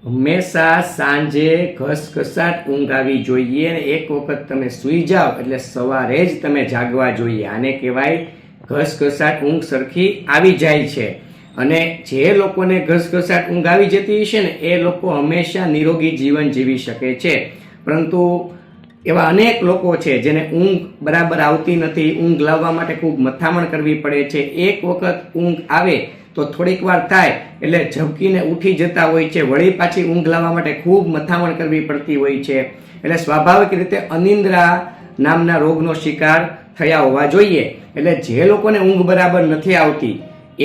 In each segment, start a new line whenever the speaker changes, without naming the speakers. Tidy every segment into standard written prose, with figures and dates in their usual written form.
હંમેશા સાંજે ઘસઘસાટ ઊંઘ આવી જોઈએ અને એક વખત તમે સૂઈ જાઓ એટલે સવારે જ તમે જાગવા જોઈએ. આને કહેવાય ઘસઘસાટ ઊંઘ સરખી આવી જાય છે. અને જે લોકોને ઘસઘસાટ ઊંઘ આવી જતી હશે ને એ લોકો હંમેશા નિરોગી જીવન જીવી શકે છે. પરંતુ એવા અનેક લોકો છે જેને ઊંઘ બરાબર આવતી નથી, ઊંઘ લાવવા માટે ખૂબ મથામણ કરવી પડે છે. એક વખત ઊંઘ આવે તો થોડીક વાર થાય એટલે ઝબકીને ઉઠી જતા હોય છે, વળી પાછી ઊંઘ લાવવા માટે ખૂબ મથામણ કરવી પડતી હોય છે. એટલે સ્વાભાવિક રીતે અનિદ્રા નામના રોગનો શિકાર થયા હોવા જોઈએ. એટલે જે લોકોને ઊંઘ બરાબર નથી આવતી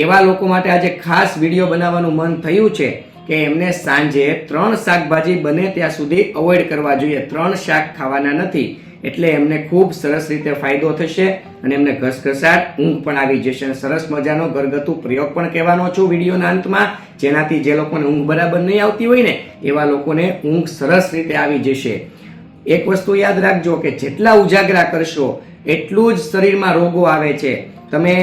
એવા લોકો માટે આજે ખાસ વિડીયો બનાવવાનું મન થયું છે કે એમને સાંજે 3 શાકભાજી બને ત્યાં સુધી અવોઇડ કરવા જોઈએ. 3 શાક ખાવાના નથી એટલે એમને ખૂબ સરસ રીતે ફાયદો થશે અને એમને ઘસઘસાટ ઊંઘ પણ આવી જશે. સરસ મજાનો ઘરગથ્થુ પ્રયોગ પણ કહેવાનો છું વિડીયોના અંતમાં, જેનાથી જે લોકોને ઊંઘ બરાબર નહીં આવતી હોય ને એવા લોકોને ઊંઘ સરસ રીતે આવી જશે. એક વસ્તુ યાદ રાખજો કે જેટલા ઉજાગરા કરશો એટલું જ શરીરમાં રોગો આવે છે. તમે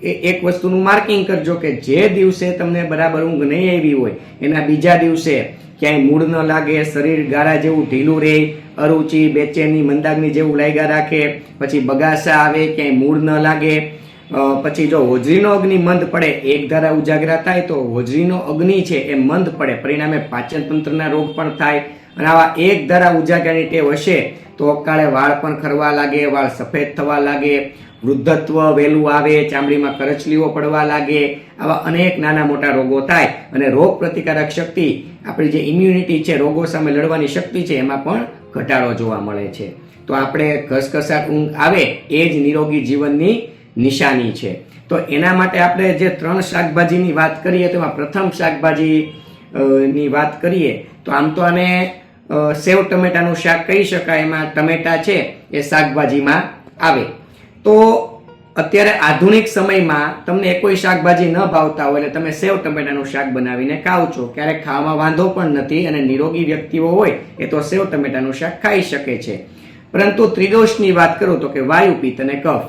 એક વસ્તુનું માર્કિંગ કરજો કે જે દિવસે તમને બરાબર ઊંઘ નહીં આવી હોય એના બીજા દિવસે ક્યાંય મૂડ ન લાગે, શરીર ગારા જેવું ઢીલું રહે, અરુચિ, બેચેની, મંદાગ્નિ જેવું લાગ્યા રાખે, પછી બગાસા આવે, ક્યાંય મૂડ ન લાગે, પછી જો હોજરીનો અગ્નિ મંદ પડે, એક ધારા ઉજાગરા થાય તો હોજરીનો અગ્નિ છે એ મંદ પડે, પરિણામે પાચન તંત્રના રોગ પણ થાય. અને આવા એક ધારા ઉજાગરાની ટેવ હશે તો અકાળે વાળ પણ ખરવા લાગે, વાળ સફેદ થવા લાગે, વૃદ્ધત્વ વહેલું આવે, ચામડીમાં કરચલીઓ પડવા લાગે, આવા અનેક નાના મોટા રોગો થાય. અને રોગ પ્રતિકારક શક્તિ, આપણી જે ઇમ્યુનિટી છે, રોગો સામે લડવાની શક્તિ છે, એમાં પણ ઘટાડો જોવા મળે છે. તો આપણે ઘસઘસાટ ઊંઘ આવે એ જ નિરોગી જીવનની નિશાની છે. તો એના માટે આપણે જે 3 શાકભાજીની વાત કરીએ તેમાં પ્રથમ શાકભાજી ની વાત કરીએ તો આમ તો આને સેવ ટમેટાનું શાક કહી શકાય. એમાં ટમેટા છે એ શાકભાજીમાં આવે. તો અત્યારે આધુનિક સમયમાં તમને કોઈ શાકભાજી ન ભાવતા હોય એટલે તમે સેવ ટમેટાનું શાક બનાવીને ખાઓ છો. ક્યારેક ખાવામાં વાંધો પણ નથી અને નિરોગી વ્યક્તિઓ હોય એ તો સેવ ટમેટાનું શાક ખાઈ શકે છે. પરંતુ ત્રિદોષની વાત કરું તો કે વાયુ, પિત્ત અને કફ.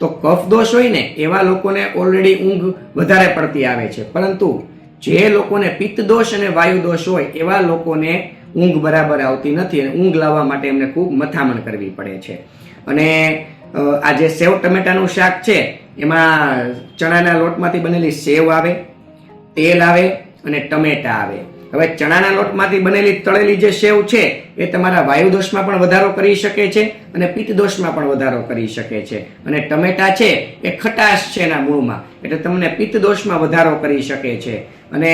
તો કફ દોષ હોય ને એવા લોકોને ઓલરેડી ઊંઘ વધારે પડતી આવે છે. પરંતુ જે લોકોને પિત્ત દોષ અને વાયુ દોષ હોય એવા લોકોને ઊંઘ બરાબર આવતી નથી અને ઊંઘ લાવવા માટે એમને ખૂબ મથામણ કરવી પડે છે. અને આ જે સેવ ટમેટાનું શાક છે એમાં ચણાના લોટમાંથી બનેલી સેવ આવે, તેલ આવે અને ટમેટા આવે. હવે ચણાના લોટમાંથી બનેલી તળેલી જે સેવ છે એ તમારા વાયુ દોષમાં પણ વધારો કરી શકે છે અને પિત્ત દોષમાં પણ વધારો કરી શકે છે. અને ટમેટા છે એ ખટાશ છે એના મૂળમાં એટલે તમને પિત્ત દોષમાં વધારો કરી શકે છે. અને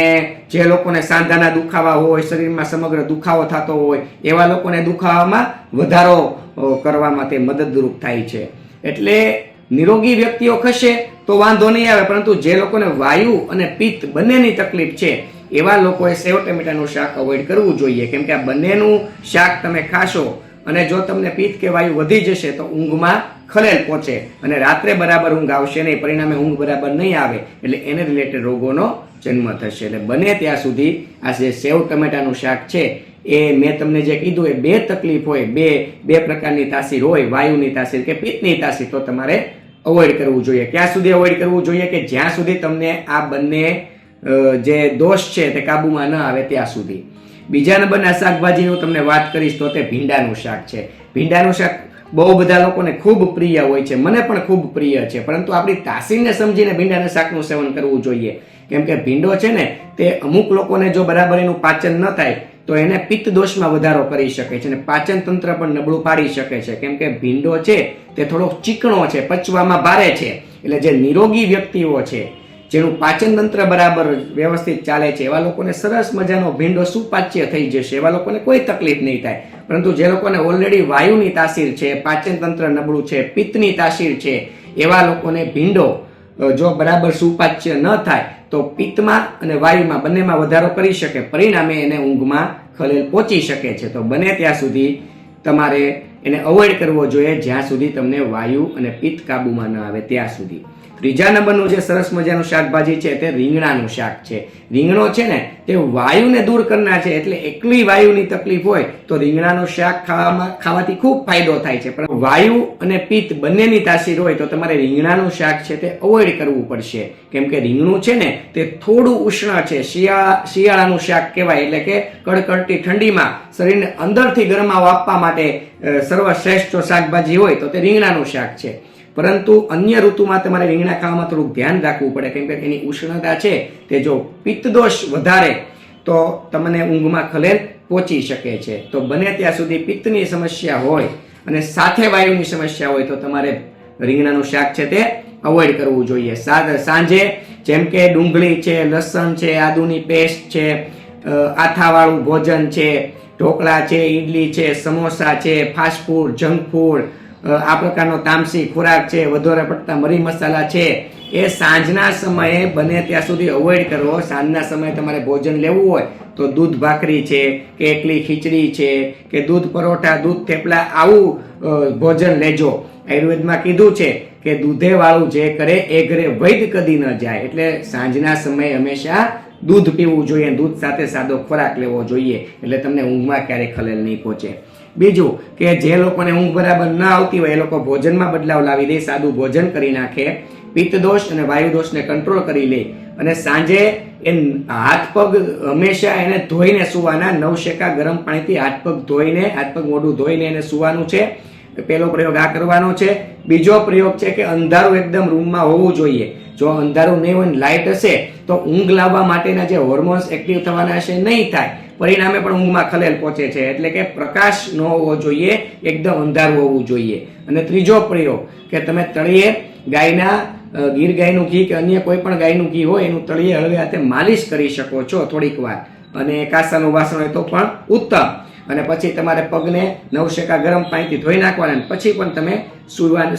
જે લોકોને સાંધાના દુખાવા હોય, શરીરમાં સમગ્ર દુખાવો થતો હોય એવા લોકોને દુખાવામાં વધારો કરવામાં તે મદદરૂપ થાય છે. એટલે નિરોગી વ્યક્તિઓ ખસે તો વાંધો નહીં આવે, પરંતુ જે લોકોને વાયુ અને પિત્ત બંનેની તકલીફ છે એવા લોકોએ સેવ ટમેટાનું શાક અવોઇડ કરવું જોઈએ. કેમ કે આ બંનેનું શાક તમે ખાશો અને જો તમને પિત્ત કે વાયુ વધી જશે તો ઊંઘમાં ખલેલ પહોંચે અને રાત્રે બરાબર ઊંઘ આવશે નહીં, પરિણામે ઊંઘ બરાબર નહીં આવે એટલે એને રિલેટેડ રોગોનો જન્મ થશે. એટલે બને ત્યાં સુધી આ જે સેવ ટમેટાનું શાક છે એ મેં તમને જે કીધું એ 2 તકલીફ હોય, બે પ્રકારની તાસીર હોય, વાયુની તાસીર કે પિત્તની તાસીર, તો તમારે અવોઇડ કરવું જોઈએ. ક્યાં સુધી અવોઇડ કરવું જોઈએ કે જ્યાં સુધી તમને આ બંને જે દોષ છે તે કાબુમાં ન આવે ત્યાં સુધી. બીજા નંબરના શાકભાજીનું તમને વાત કરીશ તો તે ભીંડાનું શાક છે. ભીંડાનું શાક બહુ બધા લોકોને ખૂબ પ્રિય હોય છે, મને પણ ખૂબ પ્રિય છે. પરંતુ આપણી તાસીરને સમજીને ભીંડાના શાકનું સેવન કરવું જોઈએ. કેમ કે ભીંડો છે ને તે અમુક લોકોને જો બરાબર એનું પાચન ન થાય તો એને પિત્ત દોષમાં વધારો કરી શકે છે અને પાચન તંત્ર પણ નબળું પાડી શકે છે. કેમ કે ભીંડો છે તે થોડો ચીકણો છે, પચવામાં ભારે છે. એટલે જે નિરોગી વ્યક્તિઓ છે, જેનું પાચન તંત્ર બરાબર વ્યવસ્થિત ચાલે છે, એવા લોકોને સરસ મજાનો ભીંડો સુપાચ્ય થઈ જશે, એવા લોકોને કોઈ તકલીફ નહીં થાય. પરંતુ જે લોકોને ઓલરેડી વાયુની તાસીર છે, પાચન તંત્ર નબળું છે, પિત્તની તાસીર છે, એવા લોકોને ભીંડો જો બરાબર સુપાચ્ય ન થાય તો પિત્તમાં અને વાયુમાં બંનેમાં વધારો કરી શકે, પરિણામે એને ઊંઘમાં ખલેલ પહોંચી શકે છે. તો બને ત્યાં સુધી તમારે એને અવોઇડ કરવો જોઈએ જ્યાં સુધી તમને વાયુ અને પિત્ત કાબુમાં ન આવે ત્યાં સુધી. ત્રીજા નંબરનું જે સરસ મજાનું શાકભાજી છે તે રીંગણાનું શાક છે. રીંગણો છે ને તે વાયુને દૂર કરનાર છે, એટલે એકલી વાયુની તકલીફ હોય તો રીંગણાનું શાક ખાવાથી ખૂબ ફાયદો થાય છે. પણ વાયુ અને પિત્ત બંનેની તાસીર હોય તો તમારે રીંગણાનું શાક છે તે અવોઇડ કરવું પડશે, કેમ કે રીંગણું છે ને તે થોડું ઉષ્ણ છે, શિયાળાનું શાક કહેવાય. એટલે કે કડકડતી ઠંડીમાં શરીરને અંદરથી ગરમાવો આપવા માટે સર્વશ્રેષ્ઠ શાકભાજી હોય તો તે રીંગણાનું શાક છે. પરંતુ અન્ય ઋતુમાં તમારે રીંગણા ખાવામાં થોડુંક ધ્યાન રાખવું પડે, કેમ કે એની ઉષ્ણતા છે તે જો પિત્ત દોષ વધારે તો તમને ઊંઘમાં ખલેલ પહોંચી શકે છે. તો બને ત્યાં સુધી પિત્તની સમસ્યા હોય અને સાથે વાયુની સમસ્યા હોય તો તમારે રીંગણાનું શાક છે તે અવોઇડ કરવું જોઈએ. સાંજે જેમ કે ડુંગળી છે, લસણ છે, આદુની પેસ્ટ છે, આથાવાળું ભોજન છે, ઢોકળા છે, ઈડલી છે, સમોસા છે, ફાસ્ટ ફૂડ, જંક ફૂડ, આ પ્રકારનો તામસી ખોરાક છે, વધારે પડતા મરી મસાલા છે, એ સાંજના સમયે બને ત્યાં સુધી અવોઇડ કરવો. સાંજના સમયે તમારે ભોજન લેવું હોય તો દૂધ ભાખરી છે કે એકલી ખીચડી છે કે દૂધ પરોઠા, દૂધ થેપલા, આવું ભોજન લેજો. આયુર્વેદમાં કીધું છે કે દૂધે વાળું જે કરે એ ઘરે વૈદ કદી ન જાય. એટલે સાંજના સમયે હંમેશા દૂધ પીવું જોઈએ, દૂધ સાથે સાદો ખોરાક લેવો જોઈએ, એટલે તમને ઊંઘમાં ક્યારેય ખલેલ નહીં પહોંચે. બીજું કે જે લોકોને ઊંઘ બરાબર ન આવતી હોય એ લોકો ભોજનમાં બદલાવ લાવી દે, સાદું ભોજન કરી નાખે, પિત્ત દોષ અને વાયુ દોષને કંટ્રોલ કરી લે અને સાંજે એ હાથ પગ હંમેશા એને ધોઈને સુવાના. નવશેકા ગરમ પાણીથી હાથ પગ ધોઈને, હાથ પગ મોઢું ધોઈને એને સુવાનું છે. પહેલો પ્રયોગ આ કરવાનો છે. બીજો પ્રયોગ છે કે અંધારું એકદમ રૂમમાં હોવું જોઈએ. જો અંધારું નહીં હોય, લાઇટ હશે તો ઊંઘ લાવવા માટેના જે હોર્મોન્સ એક્ટિવ થવાના હશે નહીં થાય, પરિણામે પણ ઊંઘમાં ખલેલ પહોંચે છે. એટલે કે પ્રકાશ ન હોવો જોઈએ, એકદમ અંધારું હોવું જોઈએ. અને ત્રીજો પ્રયોગ કે તમે તળિયે ગાયના ગીર ગાયનું ઘી કે અન્ય કોઈ પણ ગાયનું ઘી હોય એનું તળિયે હળવે હાથે માલિશ કરી શકો છો થોડીક વાર, અને કાસાનું વાસણ હોય તો પણ ઉત્તમ. અને પછી તમારે પગને નવશેકા ગરમ પાણીથી ધોઈ નાખવાના, પછી પણ તમે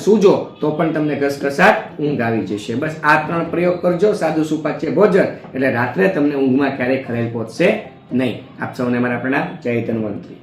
સૂજો તો પણ તમને ઘસઘસાટ ઊંઘ આવી જશે. બસ આ 3 પ્રયોગ કરજો, સાદું સુપાચ્ય ભોજન, એટલે રાત્રે તમને ઊંઘમાં ક્યારેય ખલેલ પહોંચશે નહીં. આપ સૌને મારા પ્રણામ. જય ધન્વંતરી.